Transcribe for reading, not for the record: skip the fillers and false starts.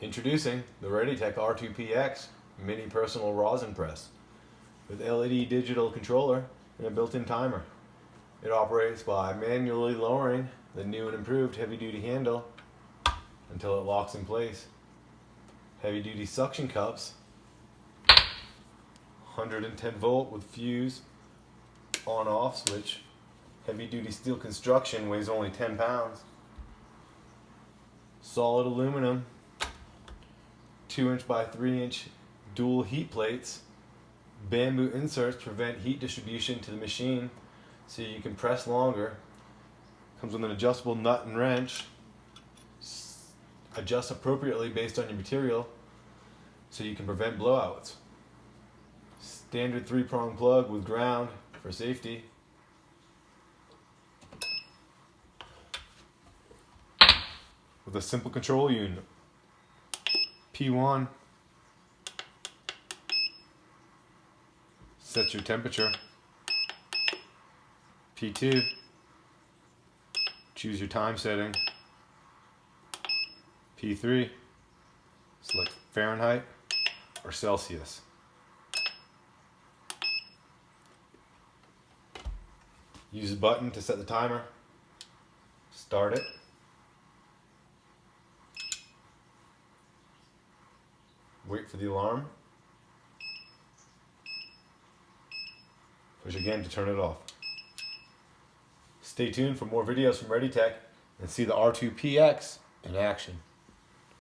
Introducing the Redytek R2P-X mini personal rosin press with LED digital controller and a built-in timer. It operates by manually lowering the new and improved heavy-duty handle until it locks in place. Heavy-duty suction cups, 110 volt with fuse, on-off switch. Heavy-duty steel construction, weighs only 10 pounds. Solid aluminum, 2-inch by 3-inch dual heat plates. Bamboo inserts prevent heat distribution to the machine so you can press longer. Comes with an adjustable nut and wrench. Adjust appropriately based on your material so you can prevent blowouts. Standard 3-prong plug with ground for safety. With a simple control unit. P1 sets your temperature. P2 choose your time setting. P3 select Fahrenheit or Celsius. Use the button to set the timer. Start it. Wait for the alarm. Push again to turn it off. Stay tuned for more videos from Redytek and see the R2P-X in action.